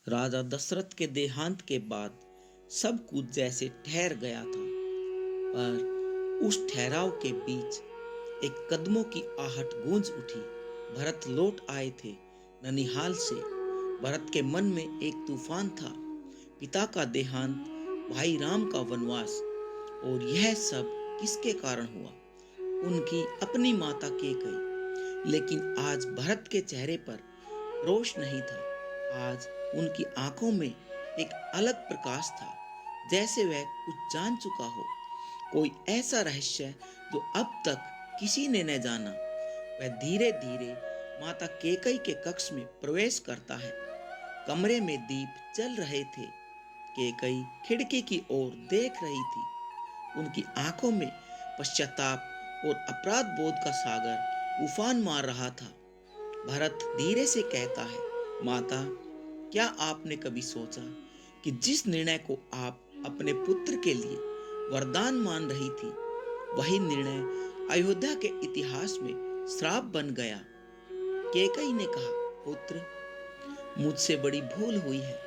राजा दशरथ के देहांत के बाद सब कुछ जैसे ठहर गया था। पर उस ठहराव के बीच एक कदमों की आहट गूंज उठी। भरत लौट आए थे ननिहाल से। भरत के मन में एक तूफान था। पिता का देहांत, भाई राम का वनवास, और यह सब किसके कारण हुआ? उनकी अपनी माता केकई। लेकिन आज भरत के चेहरे पर रोष नहीं था। आज उनकी आंखों में एक अलग प्रकाश था, जैसे वह कुछ जान चुका हो। कोई ऐसा रहस्य जो अब तक किसी ने न जाना। वह धीरे धीरे माता केकई के कक्ष में प्रवेश करता है। कमरे में दीप जल रहे थे। केकई खिड़की की ओर देख रही थी। उनकी आंखों में पश्चाताप और अपराध बोध का सागर उफान मार रहा था। भरत धीरे से कहता है, माता, क्या आपने कभी सोचा कि जिस निर्णय को आप अपने पुत्र के लिए वरदान मान रही थी, वही निर्णय अयोध्या के इतिहास में श्राप बन गया? केकई ने कहा, पुत्र, मुझसे बड़ी भूल हुई है।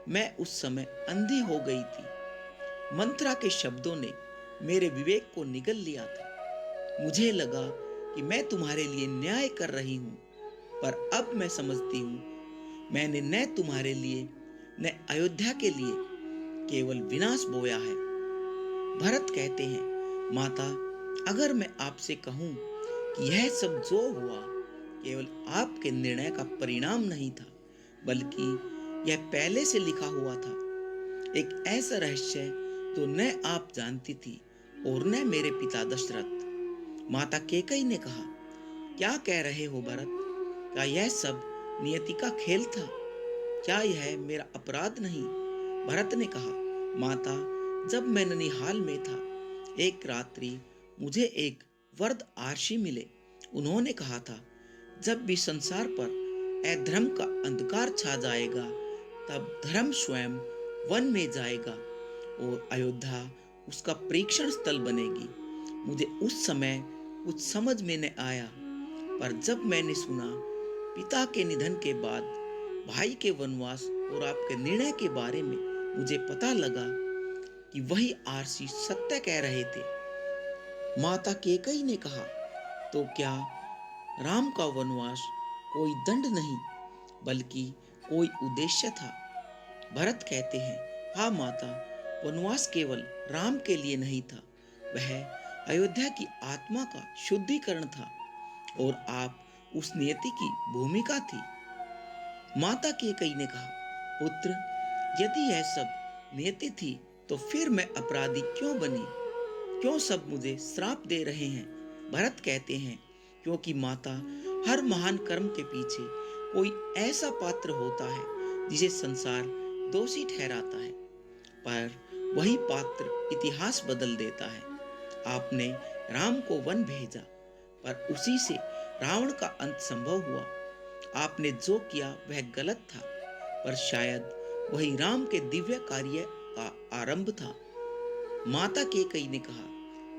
मैं उस समय अंधी हो गई थी। मंत्रा के शब्दों ने मेरे विवेक को निगल लिया था। मुझे लगा कि मैं तुम्हारे लिए न्याय कर रही हूं, पर अब मैं समझती हूं मैंने न तुम्हारे लिए न अयोध्या के लिए केवल विनाश बोया है। भरत कहते हैं, माता, अगर मैं आपसे कहूं कि यह सब जो हुआ केवल आपके निर्णय का परिणाम नहीं था, बल्कि यह पहले से लिखा हुआ था, एक ऐसा रहस्य जो न आप जानती थी और न मेरे पिता दशरथ। माता केकई ने कहा, क्या कह रहे हो भरत? क्या यह सब नियति का खेल था? क्या यह मेरा अपराध नहीं? भरत ने कहा, माता, जब मैं ननिहाल में था, एक रात्रि मुझे एक वृद्ध आर्षि मिले। उन्होंने कहा था, जब भी संसार पर अधर्म का अंधकार छा जाएगा, तब धर्म स्वयं वन में जाएगा और अयोध्या उसका परीक्षण स्थल बनेगी। मुझे उस समय कुछ समझ में न आया, पर जब मैंने सुना पिता के निधन के बाद भाई के वनवास और आपके निर्णय के बारे में, मुझे पता लगा कि वही आरसी सत्य कह रहे थे। माता केकई ने कहा, तो क्या राम का वनवास कोई दंड नहीं, बल्कि कोई उद्देश्य था? भरत कहते हैं, हाँ माता, वनवास केवल राम के लिए नहीं था, वह अयोध्या की आत्मा का शुद्धिकरण था, और आप उस नियति की भूमिका थी। माता केकई ने कहा, पुत्र, यदि यह सब नियति थी, तो फिर मैं अपराधी क्यों बनी? क्यों सब मुझे श्राप दे रहे हैं? भरत कहते हैं, क्योंकि माता, हर महान कर्म के पीछे कोई ऐसा पात्र होता है जिसे संसार दोषी ठहराता है, पर वही पात्र इतिहास बदल देता है। आपने राम को वन भेजा, पर उसी से रावण का अंत संभव हुआ। आपने जो किया वह गलत था, पर शायद वही राम के दिव्य कार्य का आरंभ था। माता केकई ने कहा,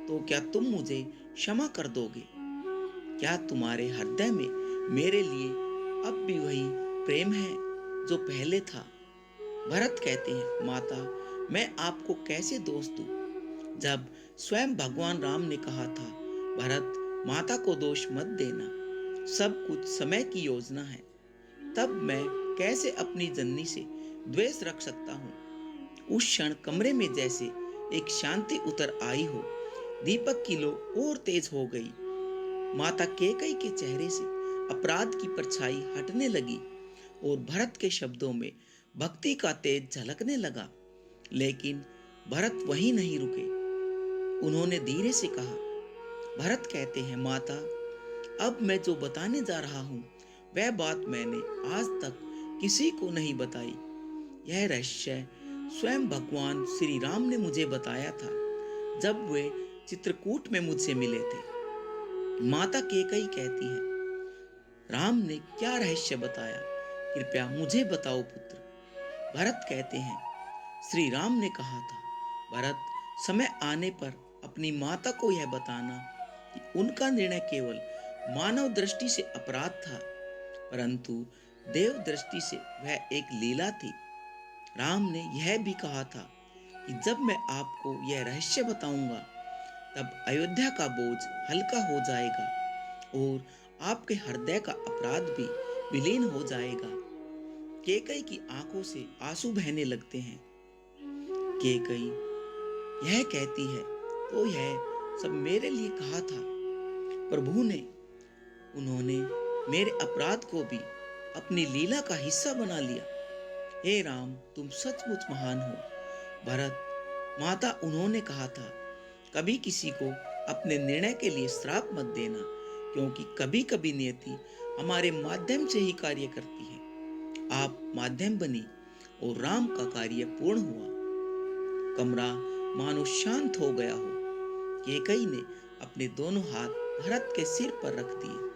तो क्या तुम मुझे क्षमा कर दोगे? क्या तुम्हारे हृदय में मेरे लिए अब भी वही प्रेम है जो पहले था? भरत कहते हैं, माता, मैं आपको कैसे दोष दूं, जब स्वयं भगवान राम ने कहा था, भरत, माता को दोष मत देना, सब कुछ समय की योजना है। तब मैं कैसे अपनी जननी से द्वेष रख सकता हूँ? उस क्षण कमरे में जैसे एक शांति उतर आई हो। दीपक की लो और तेज हो गई। माता केकई के चेहरे से अपराध की परछाई हटने लगी और भरत के शब्दों में भक्ति का तेज झलकने लगा। लेकिन भरत वहीं नहीं रुके। उन्होंने धीरे से कहा, भरत कहते हैं, माता, अब मैं जो बताने जा रहा हूं, वह बात मैंने आज तक किसी को नहीं बताई। यह रहस्य स्वयं भगवान श्री राम ने मुझे बताया था, जब वे चित्रकूट में मुझसे मिले थे। माता केकई कहती है, राम ने क्या रहस्य बताया? कृपया मुझे बताओ पुत्र। भरत कहते हैं, श्री राम ने कहा था, भरत, समय आने पर अपनी माता को यह बताना कि उनका निर्णय केवल मानव दृष्टि से अपराध था, परंतु देव दृष्टि से वह एक लीला थी। राम ने यह भी कहा था कि जब मैं आपको यह रहस्य बताऊंगा तब अयोध्या का बोझ हल्का हो जाएगा और आपके हृदय का अपराध भी विलीन हो जाएगा। केकई की आंखों से आंसू बहने लगते हैं। केकई यह कहती है, तो यह सब मेरे लिए कहा था। प्रभु ने उन्होंने मेरे अपराध को भी अपनी लीला का हिस्सा बना लिया। हे राम, तुम सचमुच महान हो। भरत माता, उन्होंने कहा था, कभी किसी को अपने निर्णय के लिए श्राप मत देना, क्योंकि कभी कभी नियति हमारे माध्यम से ही कार्य करती है। आप माध्यम बनी और राम का कार्य पूर्ण हुआ। कमरा मानो शांत हो गया हो। केकई ने अपने दोनों हाथ भरत के सिर पर रख दिए।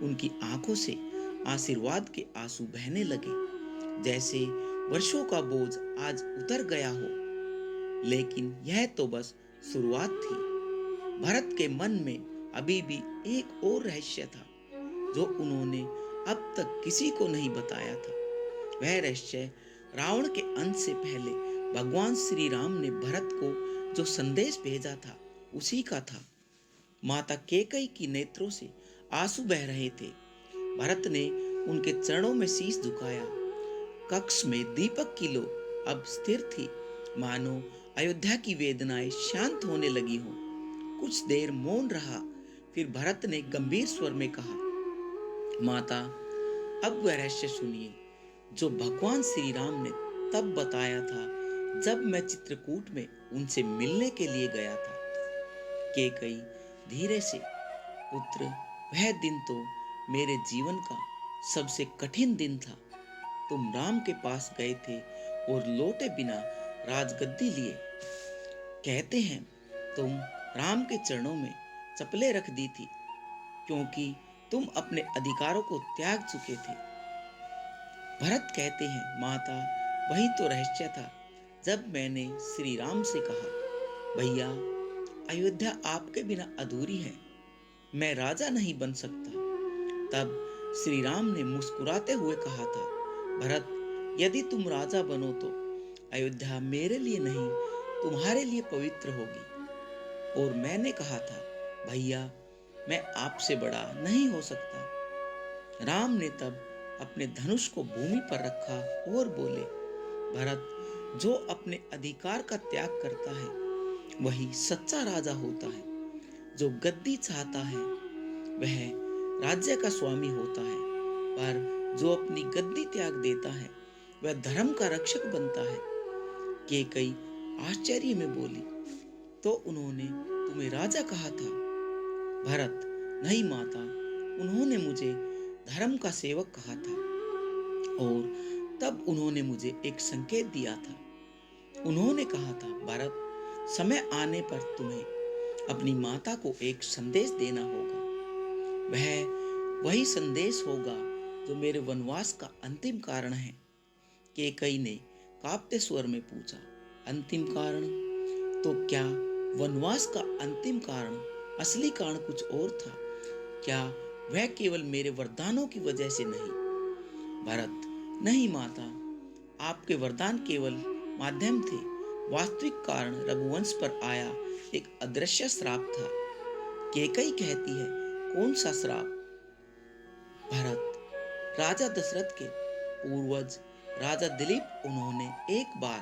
उनकी आंखों से आशीर्वाद के आंसू बहने लगे, जैसे वर्षों का बोझ आज उतर गया हो। लेकिन यह तो बस शुरुआत थी। भरत के मन में अभी भी एक और रहस्य था जो उन्होंने अब तक किसी को नहीं बताया था। वह रहस्य रावण के अंत से पहले भगवान श्री राम ने भरत को जो संदेश भेजा था उसी का था। माता केकई की नेत्रों से आंसू बह रहे थे। भरत ने उनके चरणों में शीश झुकाया। कक्ष में दीपक की लो अब स्थिर थी, मानो अयोध्या की वेदनाएं शांत होने लगी हों। कुछ देर मौन रहा, फिर भरत ने गंभीर स्वर में कहा, माता, अब वह रहस्य सुनिए जो भगवान श्री राम ने तब बताया था जब मैं चित्रकूट में उनसे मिलने के लिए गया था। केकई धीरे से, पुत्र, वह दिन तो मेरे जीवन का सबसे कठिन दिन था। तुम राम के पास गए थे और लौटे बिना राजगद्दी लिए। कहते हैं तुम राम के चरणों में चप्पलें रख दी थी, क्योंकि तुम अपने अधिकारों को त्याग चुके थे। भरत कहते हैं, माता, वही तो रहस्य था। जब मैंने श्री राम से कहा, भैया, अयोध्या आपके बिना अधूरी है, मैं राजा नहीं बन सकता, तब श्री राम ने मुस्कुराते हुए कहा था, भरत, यदि तुम राजा बनो तो अयोध्या मेरे लिए नहीं, तुम्हारे लिए पवित्र होगी। और मैंने कहा था, भैया, मैं आपसे बड़ा नहीं हो सकता। राम ने तब अपने धनुष को भूमि पर रखा और बोले, भरत, जो अपने अधिकार का त्याग करता है वही सच्चा राजा होता है। जो गद्दी चाहता है वह राज्य का स्वामी होता है, पर जो अपनी गद्दी त्याग देता है वह धर्म का रक्षक बनता है। केकई आश्चर्य में बोली, तो उन्होंने तुम्हें राजा कहा था? भरत, नहीं माता, उन्होंने मुझे धर्म का सेवक कहा था। और तब उन्होंने मुझे एक संकेत दिया था। उन्होंने कहा था, भरत, समय आने पर तुम्हें अपनी माता को एक संदेश देना होगा। वह वही संदेश होगा जो मेरे वनवास का अंतिम कारण है। केकई ने कांपते स्वर में पूछा, अंतिम कारण? तो क्या वनवास का अंतिम कारण, असली कारण कुछ और था? क्या वह केवल मेरे वरदानों की वजह से नहीं? भरत, नहीं माता, आपके वरदान केवल माध्यम थे। वास्तविक कारण रघुवंश पर आया एक अदृश्य श्राप था। केकई कहती है, कौन सा श्राप? भरत, राजा दशरथ के पूर्वज राजा दिलीप, उन्होंने एक बार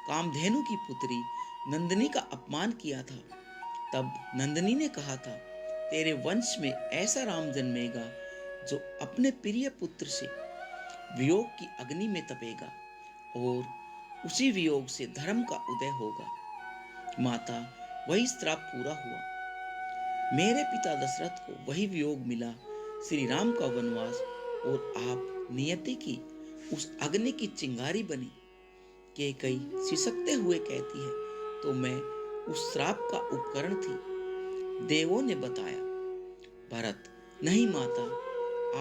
कामधेनु की पुत्री नंदिनी का अपमान किया था। तब नंदिनी ने कहा था, तेरे वंश में ऐसा राम जन्मेगा जो अपने प्रिय पुत्र से वियोग की अग्नि में तपेगा और उसी वियोग से धर्म का उदय होगा। माता, वही श्राप पूरा हुआ। मेरे पिता दशरथ को वही वियोग मिला, श्री राम का वनवास, और आप नियति की उस अग्नि की चिंगारी बनी। केकई सिसकते हुए कहती है, तो मैं उस श्राप का उपकरण थी, देवों ने बताया। भरत, नहीं माता,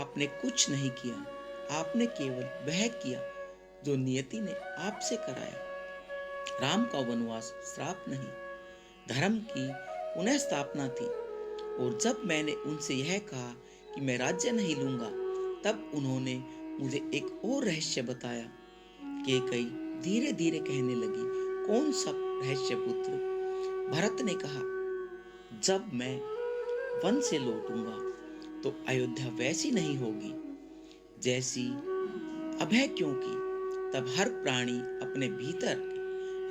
आपने कुछ नहीं किया। आपने केवल वह किया जो नियति ने आपसे कराया। राम का वनवास श्राप नहीं, धर्म की पुनः स्थापना थी। और जब मैंने उनसे यह कहा कि मैं राज्य नहीं लूंगा, तब उन्होंने मुझे एक और रहस्य बताया। केकई धीरे धीरे कहने लगी, कौन सा रहस्य पुत्र? भरत ने कहा, जब मैं वन से लौटूंगा तो अयोध्या वैसी नहीं होगी जैसी अब है, क्योंकि तब हर प्राणी अपने भीतर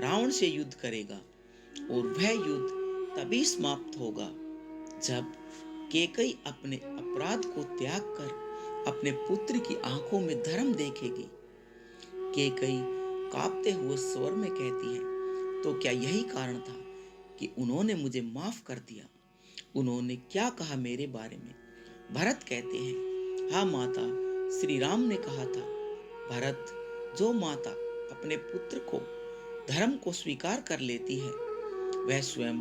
रावण से युद्ध करेगा और वह युद्ध तभी समाप्त होगा जब केकई अपने अपराध को त्याग कर अपने पुत्र की आंखों में धर्म देखेगी। केकई कांपते हुए स्वर में कहती है, तो क्या यही कारण था कि उन्होंने मुझे माफ कर दिया? उन्होंने क्या कहा मेरे बारे में? भरत कहते हैं, हाँ माता, श्री राम ने कहा था, भरत, जो माता अपने पुत्र को धर्म को स्वीकार कर लेती है वह स्वयं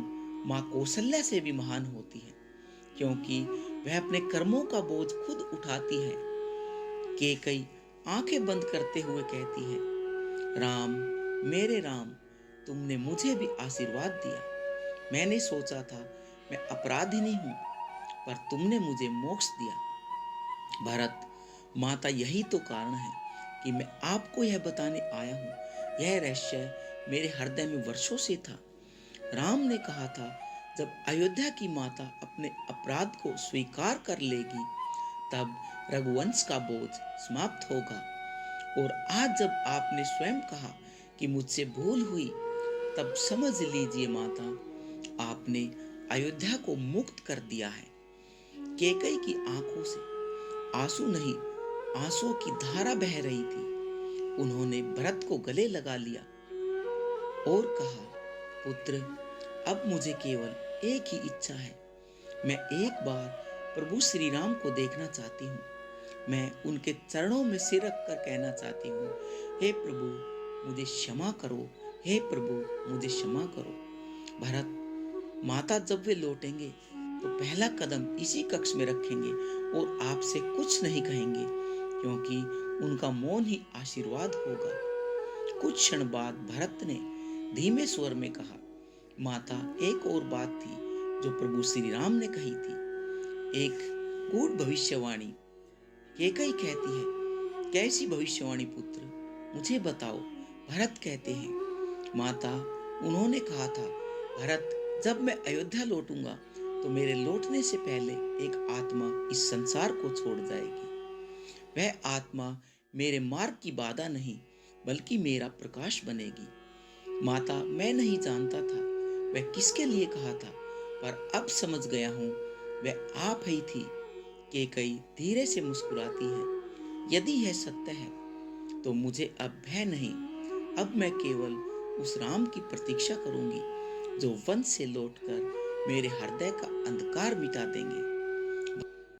माँ कौशल्या से भी महान होती है, क्योंकि वह अपने कर्मों का बोझ खुद उठाती है। केकई आंखें बंद करते हुए कहती है, राम, मेरे राम, तुमने मुझे भी आशीर्वाद दिया। मैंने सोचा था मैं अपराधिनी हूं, पर तुमने मुझे मोक्ष दिया। भरत, माता, यही तो कारण है कि मैं आपको यह बताने आया हूं। यह रहस्य मेरे हृदय में वर्षों से था। राम ने कहा था, जब अयोध्या की माता अपने अपराध को स्वीकार कर लेगी तब रघुवंश का बोझ समाप्त होगा। और आज जब आपने स्वयं कहा कि मुझसे भूल हुई, तब समझ लीजिए माता, आपने अयोध्या को मुक्त कर दिया है। केकई की आंखों से आंसू नहीं, आंसुओं की धारा बह रही थी। उन्होंने भरत को गले लगा लिया और कहा, पुत्र, अब मुझे केवल एक ही इच्छा है। मैं एक बार प्रभु श्री राम को देखना चाहती हूँ। मैं उनके चरणों में सिर रख कर कहना चाहती हूँ, हे प्रभु, मुझे क्षमा करो, हे प्रभु, मुझे क्षमा करो। भरत, माता जब वे लौटेंगे तो पहला कदम इसी कक्ष में रखेंगे और आपसे कुछ नहीं कहेंगे, क्योंकि उनका मौन ही आशीर्वाद होगा। कुछ क्षण बाद भरत ने धीमे स्वर में कहा, माता, एक और बात थी जो प्रभु श्री राम ने कही थी, एक गूढ़ भविष्यवाणी। केकई कहती है, कैसी भविष्यवाणी पुत्र? मुझे बताओ। भरत कहते हैं, माता, उन्होंने कहा था, भरत, जब मैं अयोध्या लौटूंगा तो मेरे लौटने से पहले एक आत्मा इस संसार को छोड़ जाएगी। वह आत्मा मेरे मार्ग की बाधा नहीं, बल्कि मेरा प्रकाश बनेगी। माता, मैं नहीं जानता था वह किसके लिए कहा था, पर अब समझ गया हूँ, वह आप ही थी। केकई धीरे से मुस्कुराती है, यदि यह सत्य है तो मुझे अब भय नहीं। अब मैं केवल उस राम की प्रतीक्षा करूंगी जो वन से लौटकर मेरे हृदय का अंधकार मिटा देंगे।